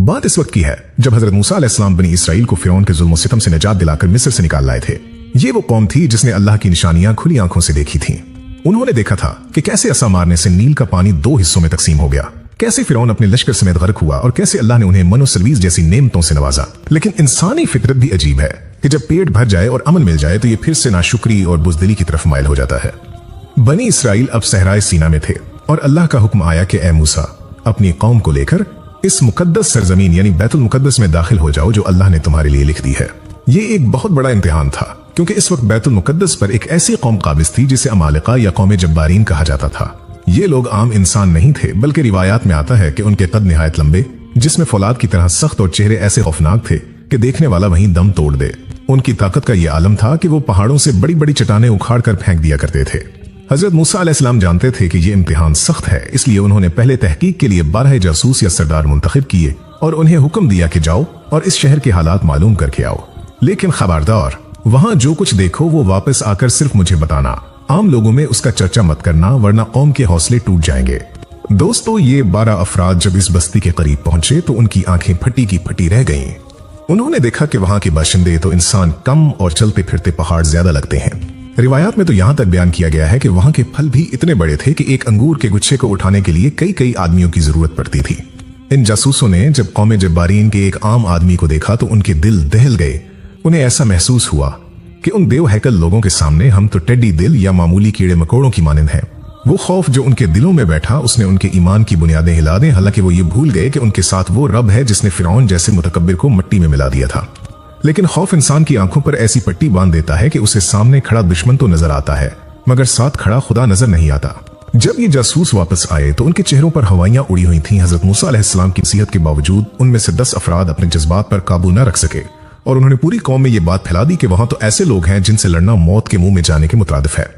बात इस वक्त की है जब हजरत मूसा अलैहिस्सलाम बनी इसराइल को फिरौन के जुल्म सितम से निजात दिलाकर मिस्र से निकाल लाए थे। ये वो कौम थी जिसने अल्लाह की निशानियां खुली आंखों से देखी थीं। उन्होंने देखा था कि कैसे असा मारने से नील का पानी 2 हिस्सों में तकसीम हो गया, कैसे फिरौन अपने लश्कर समेत गर्क हुआ और कैसे अल्लाह ने उन्हें मनो सलवीज जैसी नेमतों से नवाजा। लेकिन इंसानी फितरत भी अजीब है कि जब पेट भर जाए और अमन मिल जाए तो ये फिर से नाशुक्री और बुज़दिली की तरफ माइल हो जाता है। बनी इसराइल अब सहराए सीना में थे और अल्लाह का हुक्म आया कि ए मूसा, अपनी कौम को लेकर इस मुकद्दस सरजमीन यानी बैतुल मुकद्दस में दाखिल हो जाओ जो अल्लाह ने तुम्हारे लिए लिख दी है। ये एक बहुत बड़ा इम्तिहान था क्योंकि इस वक्त बैतुल मुकद्दस पर एक ऐसी कौम काबिज थी जिसे अमालिका या कौम जब्बारीन कहा जाता था। ये लोग आम इंसान नहीं थे, बल्कि रिवायात में आता है कि उनके कद निहायत लंबे, जिसमें फौलाद की तरह सख्त और चेहरे ऐसे खौफनाक थे कि देखने वाला वहीं दम तोड़ दे। उनकी ताकत का यह आलम था कि वो पहाड़ों से बड़ी बड़ी चट्टानें उखाड़ कर फेंक दिया करते थे। हजरत मूसा अलैहिस्सलाम जानते थे कि यह इम्तिहान सख्त है, इसलिए उन्होंने पहले तहकीक के लिए 12 जासूस या सरदार मुंतखब किए और उन्हें हुक्म दिया कि जाओ और इस शहर के हालात मालूम करके आओ, लेकिन खबरदार वहां जो कुछ देखो वो वापस आकर सिर्फ मुझे बताना। आम लोगों में उसका चर्चा मत करना, वरना कौम के हौसले टूट जाएंगे। दोस्तों, ये 12 अफराद जब इस बस्ती के करीब पहुंचे तो उनकी आंखें फटी की फटी रह गईं। उन्होंने देखा कि वहां के बाशिंदे तो इंसान कम और चलते फिरते पहाड़ ज्यादा लगते हैं। रिवायात में तो यहां तक बयान किया गया है कि वहां के फल भी इतने बड़े थे कि एक अंगूर के गुच्छे को उठाने के लिए कई कई आदमियों की जरूरत पड़ती थी। इन जासूसों ने जब कौम जब्बारीन के एक आम आदमी को देखा तो उनके दिल दहल गए। उन्हें ऐसा महसूस हुआ कि उन देव हैकल लोगों के सामने हम तो टेडी दिल या मामूली कीड़े मकोड़ों की मानिंद हैं। वो खौफ जो उनके दिलों में बैठा उसने उनके ईमान की बुनियादें हिला दें। हालांकि वो ये भूल गए कि उनके साथ वो रब है जिसने फिरौन जैसे मुतकब्बिर को मिट्टी में मिला दिया था। लेकिन खौफ इंसान की आंखों पर ऐसी पट्टी बांध देता है कि उसे सामने खड़ा दुश्मन तो नजर आता है मगर साथ खड़ा खुदा नजर नहीं आता। जब ये जासूस वापस आए तो उनके चेहरों पर हवाइयां उड़ी हुई थीं। हजरत मूसा अलैहिस्सलाम की नसीहत के बावजूद उनमें से 10 अफराद अपने जज्बात पर काबू न रख सके और उन्होंने पूरी कौम में ये बात फैला दी कि वहां तो ऐसे लोग हैं जिनसे लड़ना मौत के मुंह में जाने के मुतरादिफ है।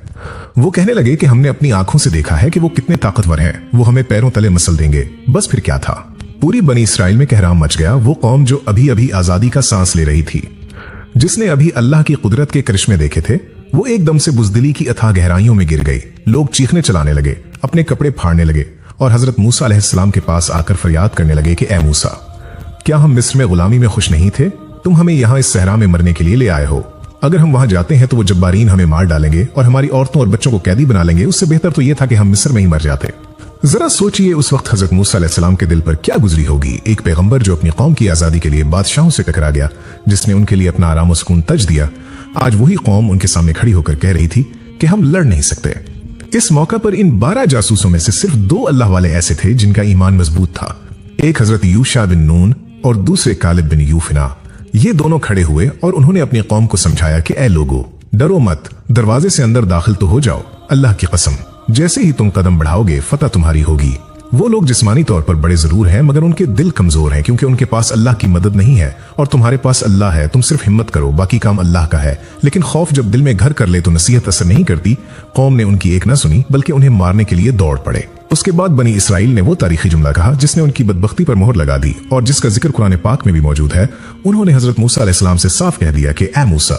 वो कहने लगे कि हमने अपनी आंखों से देखा है कि वो कितने ताकतवर हैं, वो हमें पैरों तले मसल देंगे। बस फिर क्या था, पूरी बनी इसराइल में कहराम मच गया। वो कौम जो अभी अभी आजादी का सांस ले रही थी, जिसने अभी अल्लाह की कुदरत के करिश्मे देखे थे, वो एकदम से बुज़दिली की अथाह गहराइयों में गिर गई। लोग चीखने चलाने लगे, अपने कपड़े फाड़ने लगे और हजरत मूसा अलैहिस्सलाम के पास आकर फरियाद करने लगे कि ए मूसा, क्या हम मिस्र में गुलामी में खुश नहीं थे? तुम हमें यहाँ इस सहरा में मरने के लिए ले आए हो। अगर हम वहां जाते हैं तो वो जब्बारीन हमें मार डालेंगे और हमारी औरतों और बच्चों को कैदी बना लेंगे। उससे बेहतर तो यह था कि हम मिस्र में ही मर जाते। जरा सोचिए उस वक्त हजरत मूसा अलैहिस्सलाम के दिल पर क्या गुजरी होगी। एक पैगंबर जो अपनी कौम की आजादी के लिए बादशाहों से टकरा गया, जिसने उनके लिए अपना आराम और सुकून तज दिया, आज वही कौम उनके सामने खड़ी होकर कह रही थी कि हम लड़ नहीं सकते। इस मौका पर इन 12 जासूसों में से सिर्फ 2 अल्लाह वाले ऐसे थे जिनका ईमान मजबूत था। एक हजरत यूशा बिन नून और दूसरे कालिब बिन यूफिना। ये दोनों खड़े हुए और उन्होंने अपनी कौम को समझाया कि ए लोगो, डरो मत, दरवाजे से अंदर दाखिल तो हो जाओ। अल्लाह की कसम, जैसे ही तुम कदम बढ़ाओगे फतह तुम्हारी होगी। वो लोग जिस्मानी तौर पर बड़े जरूर हैं मगर उनके दिल कमजोर हैं, क्योंकि उनके पास अल्लाह की मदद नहीं है और तुम्हारे पास अल्लाह है। तुम सिर्फ हिम्मत करो, बाकी काम अल्लाह का है। लेकिन खौफ जब दिल में घर कर ले तो नसीहत असर नहीं करती। कौम ने उनकी एक न सुनी बल्कि उन्हें मारने के लिए दौड़ पड़े। उसके बाद बनी इसराइल ने वो तारीखी जुमला कहा जिसने उनकी बदबख्ती पर मोहर लगा दी और जिसका जिक्र कुरान पाक में भी मौजूद है। उन्होंने हजरत मूसा अलैहिस्सलाम से साफ कह दिया कि ए मूसा,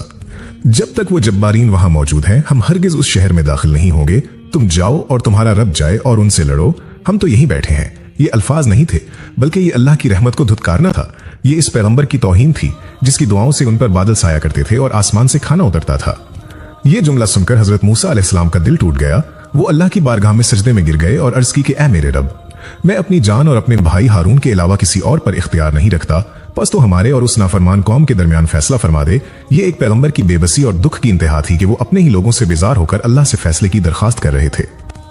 जब तक वो जब्बारीन वहां मौजूद हैं हम हरगिज उस शहर में दाखिल नहीं होंगे। तुम जाओ और तुम्हारा रब जाए और उनसे लड़ो, हम तो यहीं बैठे हैं। ये अल्फाज नहीं थे बल्कि ये अल्लाह की रहमत को धुतकारना था। ये इस पैगंबर की तौहीन थी जिसकी दुआओं से उन पर बादल साया करते थे और आसमान से खाना उतरता था। ये जुमला सुनकर हजरत मूसा अलैहिस्सलाम का दिल टूट गया। वो अल्लाह की बारगाह में सजदे में गिर गए और अर्ज की कि ए मेरे रब, मैं अपनी जान और अपने भाई हारून के अलावा किसी और पर इख्तियार नहीं रखता, बस तो हमारे और उस नाफरमान कौम के दरमियान फैसला फरमा दे। ये एक पैगंबर की बेबसी और दुख की इंतहा थी कि वो अपने ही लोगों से बेजार होकर अल्लाह से फैसले की दरखास्त कर रहे थे।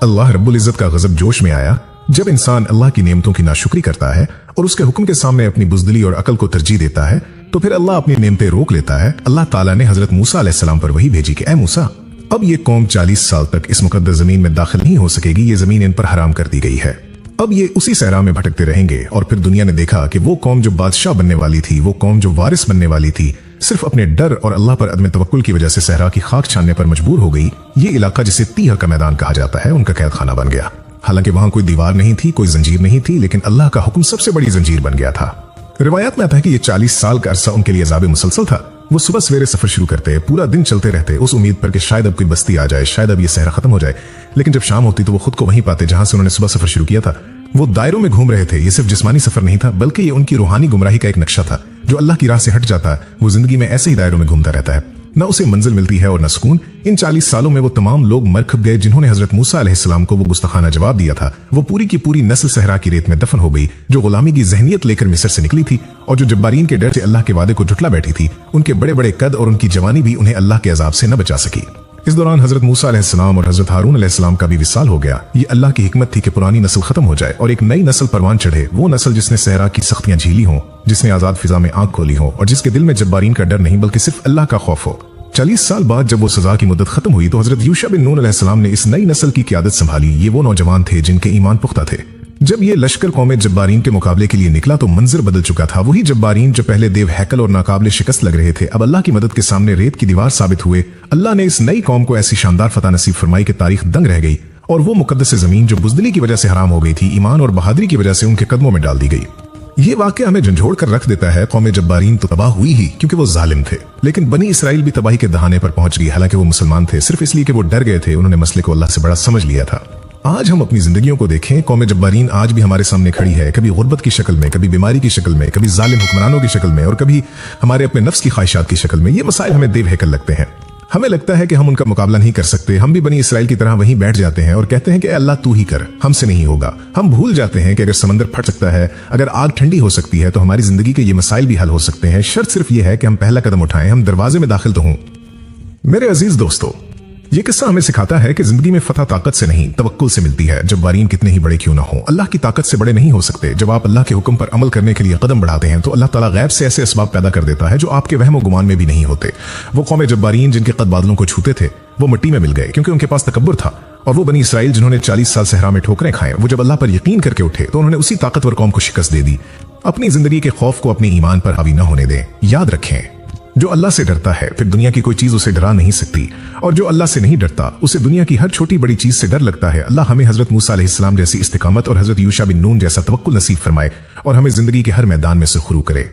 अल्लाह रब्बुल इज्जत का गजब जोश में आया जब इंसान अल्लाह की नेमतों की नाशुक्री करता है और उसके हुक्म के सामने अपनी बुज़दिली और अकल को तरजीह देता है तो फिर अल्लाह अपनी नेमतें रोक लेता है। अल्लाह ताला ने हजरत मूसा अलैहिस्सलाम पर वही भेजी कि ए मूसा, अब ये कौम 40 साल तक इस मुकद्दस जमीन में दाखिल नहीं हो सकेगी। ये जमीन इन पर हराम कर दी गई है। अब ये उसी सहरा में भटकते रहेंगे। और फिर दुनिया ने देखा कि वो कौम जो बादशाह बनने वाली थी, वो कौम जो वारिस बनने वाली थी, सिर्फ अपने डर और अल्लाह पर अदम तवक्कुल की वजह से सहरा की खाक छानने पर मजबूर हो गई। ये इलाका जिसे तीह का मैदान कहा जाता है उनका कैद खाना बन गया। हालांकि वहां कोई दीवार नहीं थी, कोई जंजीर नहीं थी, लेकिन अल्लाह का हुक्म सबसे बड़ी जंजीर बन गया था। रिवायात में आता है कि ये 40 साल का अरसा उनके लिए अज़ाब मुसलसल था। वो सुबह सवेरे सफर शुरू करते, पूरा दिन चलते रहते उस उम्मीद पर कि शायद अब कोई बस्ती आ जाए, शायद अब ये सहरा खत्म हो जाए। लेकिन जब शाम होती तो वो खुद को वहीं पाते जहां से उन्होंने सुबह सफर शुरू किया था। वो दायरों में घूम रहे थे। ये सिर्फ जिस्मानी सफर नहीं था, बल्कि ये उनकी रूहानी गुमराही का एक नक्शा था। जो अल्लाह की राह से हट जाता है वो जिंदगी में ऐसे ही दायरों में घूमता रहता है, न उसे मंजिल मिलती है और न सुकून। इन 40 सालों में वो तमाम लोग मर खप गए जिन्होंने हजरत मूसा अलैहिस्सलाम को वो गुस्ताखाना जवाब दिया था। वो पूरी की पूरी नस्ल सहरा की रेत में दफन हो गई, जो गुलामी की जहनियत लेकर मिस्र से निकली थी और जो जब्बारीन के डर से अल्लाह के वादे को झुटला बैठी थी। उनके बड़े बड़े कद और उनकी जवानी भी उन्हें अल्लाह के अजाब से न बचा सकी। इस दौरान हजरत मूसा अलैहिस्सलाम और हजरत हारून अलैहिस्सलाम का भी विसाल हो गया। ये अल्लाह की हिकमत थी कि पुरानी नस्ल खत्म हो जाए और एक नई नस्ल परवान चढ़े। वो नस्ल जिसने सहरा की सख्तियां झीली हों, जिसने आजाद फिजा में आंख खोली हो और जिसके दिल में जब्बारीन का डर नहीं बल्कि सिर्फ अल्लाह का खौफ हो। 40 साल बाद जब वो सजा की मुद्दत खत्म हुई तो हजरत यूशा बिन नून अलैहिस्सलाम ने इस नई नस्ल की क़यादत संभाली। ये वो नौजवान थे जिनके ईमान पुख्ता थे। जब ये लश्कर कौम जब्बारीन के मुकाबले के लिए निकला तो मंजर बदल चुका था। वही जब्बारीन जो पहले देव हैकल और नाकाबिले शिकस्त लग रहे थे, अब अल्लाह की मदद के सामने रेत की दीवार साबित हुए। अल्लाह ने इस नई कौम को ऐसी शानदार फतह नसीब फरमाई कि तारीख दंग रह गई और वो मुकद्दस जमीन जो बुजदिली की वजह से हराम हो गई थी, ईमान और बहादुरी की वजह से उनके कदमों में डाल दी गई। ये वाकया हमें झंझोड़ कर रख देता है। कौम जब्बारीन तो तबाह हुई ही क्योंकि वो जालिम थे, लेकिन बनी इसराइल भी तबाही के दहाने पर पहुंच गई। हालांकि वो मुसलमान थे, सिर्फ इसलिए कि वो डर गए थे। उन्होंने मसले को अल्लाह से बड़ा समझ लिया था। आज हम अपनी जिंदगियों को देखें, कौम जब्बारीन आज भी हमारे सामने खड़ी है, कभी गुर्बत की शक्ल में, कभी बीमारी की शक्ल में, कभी जालिम हुक्मरानों की शक्ल में और कभी हमारे अपने नफ्स की ख्वाहिशात की शक्ल में। ये मसाइल हमें देव हैकल लगते हैं। हमें लगता है कि हम उनका मुकाबला नहीं कर सकते। हम भी बनी इसराइल की तरह वहीं बैठ जाते हैं और कहते हैं कि अल्लाह तू ही कर, हमसे नहीं होगा। हम भूल जाते हैं कि अगर समंदर फट सकता है, अगर आग ठंडी हो सकती है, तो हमारी जिंदगी के ये मसाइल भी हल हो सकते हैं। शर्त सिर्फ ये है कि हम पहला कदम उठाएं, हम दरवाजे में दाखिल तो हों। मेरे अजीज दोस्तों, ये किस्सा हमें सिखाता है कि जिंदगी में फतह ताकत से नहीं तवक्कुल से मिलती है। जब्बारीन कितने ही बड़े क्यों ना हो, अल्लाह की ताकत से बड़े नहीं हो सकते। जब आप अल्लाह के हुक्म पर अमल करने के लिए कदम बढ़ाते हैं तो अल्लाह ताला गैब से ऐसे असबाब पैदा कर देता है जो आपके वहम और गुमान में भी नहीं होते। वो कौम जब्बारीन जिनके कद बादलों को छूते थे वो मिट्टी में मिल गए क्योंकि उनके पास तकब्बुर था। और वो बनी इसराइल जिन्होंने 40 साल सहरा में ठोकरें खाएं, वो जब अल्लाह पर यकीन करके उठे तो उन्होंने उसी ताकतवर कौम को शिकस्त दे दी। अपनी जिंदगी के खौफ को अपने ईमान पर हावी न होने दें। याद रखें, जो अल्लाह से डरता है फिर दुनिया की कोई चीज उसे डरा नहीं सकती, और जो अल्लाह से नहीं डरता उसे दुनिया की हर छोटी बड़ी चीज से डर लगता है। अल्लाह हमें हजरत मूसा अलैहिस्सलाम जैसी इस्तिकामत और हजरत यूशा बिन नून जैसा तवक्कुल नसीब फरमाए और हमें जिंदगी के हर मैदान में सुरखरू करे।